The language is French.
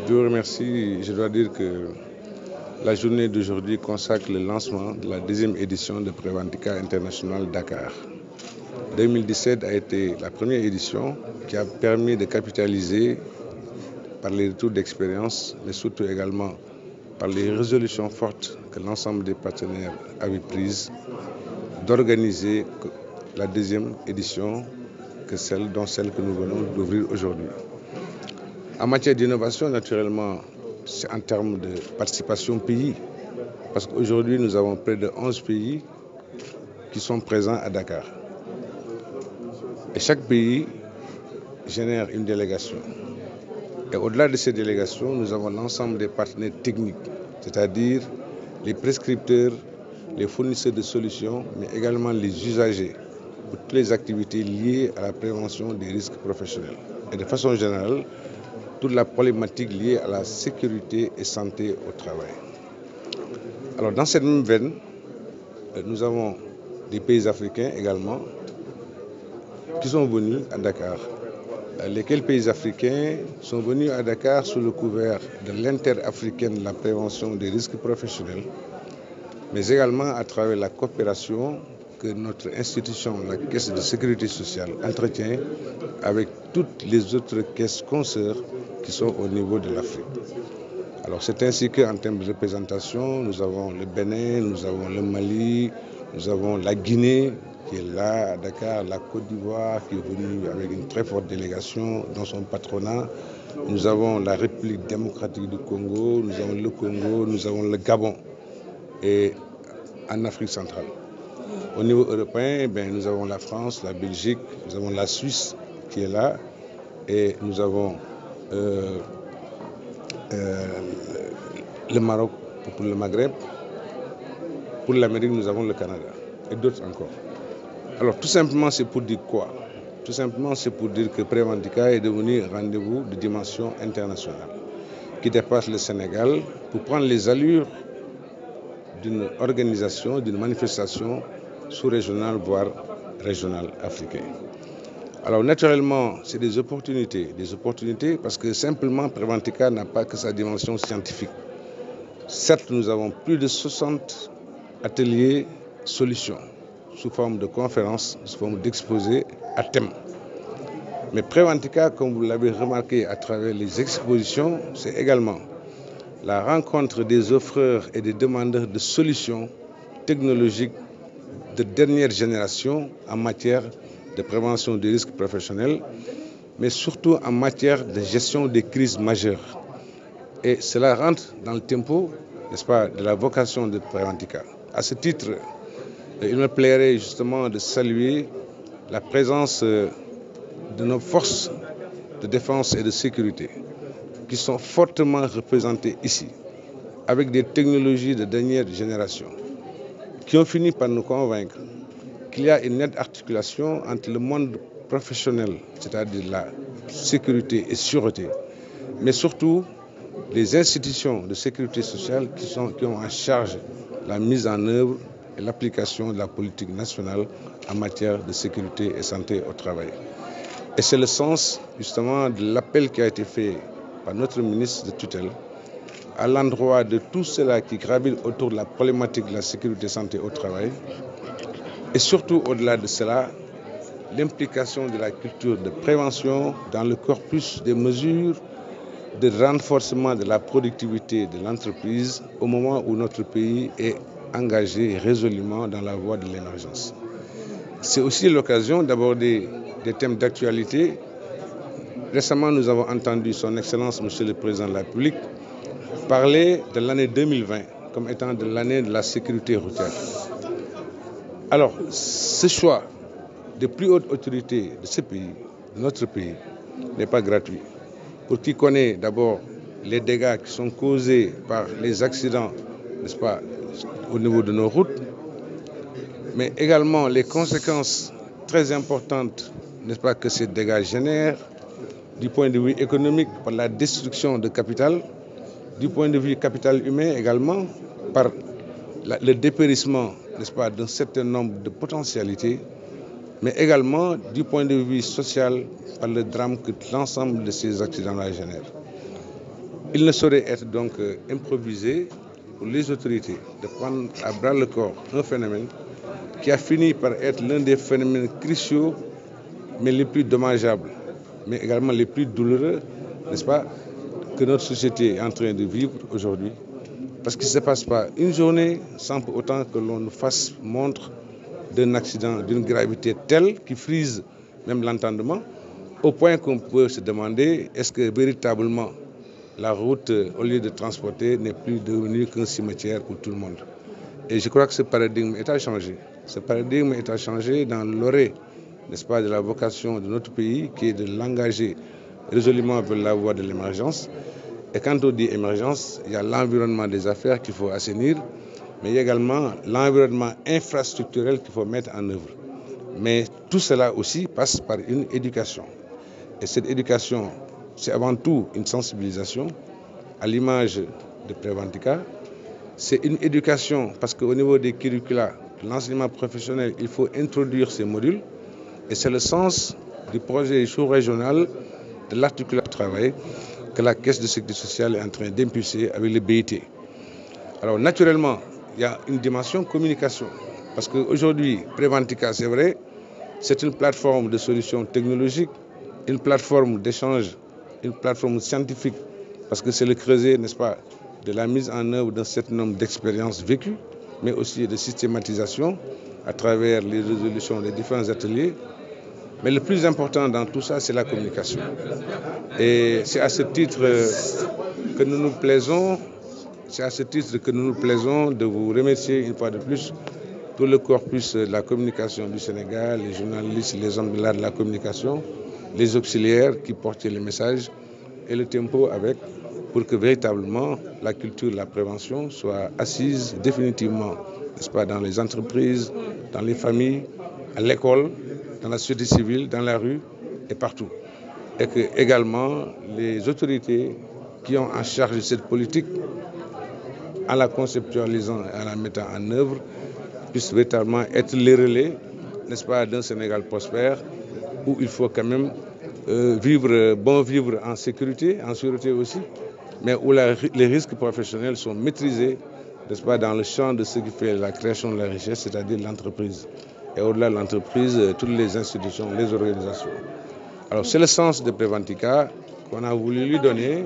Je vous remercie. Je dois dire que la journée d'aujourd'hui consacre le lancement de la deuxième édition de Preventica International Dakar. 2017 a été la première édition qui a permis de capitaliser par les retours d'expérience, mais surtout également par les résolutions fortes que l'ensemble des partenaires avaient prises, d'organiser la deuxième édition que celle que nous venons d'ouvrir aujourd'hui. En matière d'innovation, naturellement, c'est en termes de participation pays, parce qu'aujourd'hui, nous avons près de 11 pays qui sont présents à Dakar. Et chaque pays génère une délégation. Et au-delà de ces délégations, nous avons l'ensemble des partenaires techniques, c'est-à-dire les prescripteurs, les fournisseurs de solutions, mais également les usagers pour toutes les activités liées à la prévention des risques professionnels. Et de façon générale, toute la problématique liée à la sécurité et santé au travail. Alors dans cette même veine, nous avons des pays africains également qui sont venus à Dakar. Lesquels pays africains sont venus à Dakar sous le couvert de l'inter-africaine de la prévention des risques professionnels, mais également à travers la coopération que notre institution, la Caisse de sécurité sociale, entretient avec toutes les autres caisses consoeurs qui sont au niveau de l'Afrique. Alors c'est ainsi qu'en termes de représentation, nous avons le Bénin, nous avons le Mali, nous avons la Guinée qui est là à Dakar, la Côte d'Ivoire qui est venue avec une très forte délégation dans son patronat. Nous avons la République démocratique du Congo, nous avons le Congo, nous avons le Gabon et en Afrique centrale. Au niveau européen, nous avons la France, la Belgique, nous avons la Suisse qui est là et nous avons le Maroc pour le Maghreb. Pour l'Amérique, nous avons le Canada et d'autres encore. Alors tout simplement, c'est pour dire quoi? Tout simplement, c'est pour dire que Preventica est devenu un rendez-vous de dimension internationale qui dépasse le Sénégal pour prendre les allures d'une organisation, d'une manifestation sous-régionale, voire régionale africaine. Alors naturellement, c'est des opportunités parce que simplement Preventica n'a pas que sa dimension scientifique. Certes, nous avons plus de 60 ateliers solutions sous forme de conférences, sous forme d'exposés à thème. Mais Preventica, comme vous l'avez remarqué à travers les expositions, c'est également la rencontre des offreurs et des demandeurs de solutions technologiques de dernière génération en matière de prévention des risques professionnels, mais surtout en matière de gestion des crises majeures. Et cela rentre dans le tempo, n'est-ce pas, de la vocation de Preventica. À ce titre, il me plairait justement de saluer la présence de nos forces de défense et de sécurité qui sont fortement représentées ici, avec des technologies de dernière génération, qui ont fini par nous convaincre qu'il y a une nette articulation entre le monde professionnel, c'est-à-dire la sécurité et sûreté, mais surtout les institutions de sécurité sociale qui ont en charge la mise en œuvre et l'application de la politique nationale en matière de sécurité et santé au travail. Et c'est le sens justement de l'appel qui a été fait par notre ministre de tutelle à l'endroit de tout cela qui gravite autour de la problématique de la sécurité et santé au travail. Et surtout au-delà de cela, l'implication de la culture de prévention dans le corpus des mesures de renforcement de la productivité de l'entreprise au moment où notre pays est engagé résolument dans la voie de l'émergence. C'est aussi l'occasion d'aborder des thèmes d'actualité. Récemment, nous avons entendu son Excellence, Monsieur le Président de la République, parler de l'année 2020 comme étant de l'année de la sécurité routière. Alors, ce choix des plus hautes autorités de ce pays, de notre pays, n'est pas gratuit. Pour qui connaît d'abord les dégâts qui sont causés par les accidents, n'est-ce pas, au niveau de nos routes, mais également les conséquences très importantes, n'est-ce pas, que ces dégâts génèrent du point de vue économique par la destruction de capital, du point de vue capital humain également par le dépérissement, n'est-ce pas, d'un certain nombre de potentialités, mais également du point de vue social par le drame que l'ensemble de ces accidents-là génèrent. Il ne saurait être donc improvisé pour les autorités de prendre à bras le corps un phénomène qui a fini par être l'un des phénomènes cruciaux, mais les plus dommageables, mais également les plus douloureux, n'est-ce pas, que notre société est en train de vivre aujourd'hui. Parce qu'il ne se passe pas une journée sans pour autant que l'on nous fasse montre d'un accident d'une gravité telle qui frise même l'entendement, au point qu'on peut se demander est-ce que véritablement la route, au lieu de transporter, n'est plus devenue qu'un cimetière pour tout le monde. Et je crois que ce paradigme est à changer. Ce paradigme est à changer dans l'orée, n'est-ce pas, de la vocation de notre pays, qui est de l'engager résolument vers la voie de l'émergence. Et quand on dit émergence, il y a l'environnement des affaires qu'il faut assainir, mais il y a également l'environnement infrastructurel qu'il faut mettre en œuvre. Mais tout cela aussi passe par une éducation. Et cette éducation, c'est avant tout une sensibilisation à l'image de Préventica. C'est une éducation parce qu'au niveau des curricula, l'enseignement professionnel, il faut introduire ces modules. Et c'est le sens du projet sous-régional de l'articulation de travail que la Caisse de sécurité sociale est en train d'impulser avec le BIT. Alors naturellement, il y a une dimension communication. Parce qu'aujourd'hui, Préventica, c'est vrai, c'est une plateforme de solutions technologiques, une plateforme d'échange, une plateforme scientifique, parce que c'est le creuset, n'est-ce pas, de la mise en œuvre d'un certain nombre d'expériences vécues, mais aussi de systématisation à travers les résolutions des différents ateliers. Mais le plus important dans tout ça, c'est la communication. Et c'est à ce titre que nous nous plaisons, de vous remercier une fois de plus tout le corpus de la communication du Sénégal, les journalistes, les hommes de l'art de la communication, les auxiliaires qui portaient les messages et le tempo avec, pour que véritablement la culture de la prévention soit assise définitivement, n'est-ce pas, dans les entreprises, dans les familles, à l'école, dans la société civile, dans la rue et partout. Et que également les autorités qui ont en charge cette politique, en la conceptualisant et en la mettant en œuvre, puissent véritablement être les relais, n'est-ce pas, d'un Sénégal prospère, où il faut quand même vivre en sécurité aussi, mais où les risques professionnels sont maîtrisés, n'est-ce pas, dans le champ de ce qui fait la création de la richesse, c'est-à-dire l'entreprise. Et au-delà de l'entreprise, toutes les institutions, les organisations. Alors c'est le sens de Préventica qu'on a voulu lui donner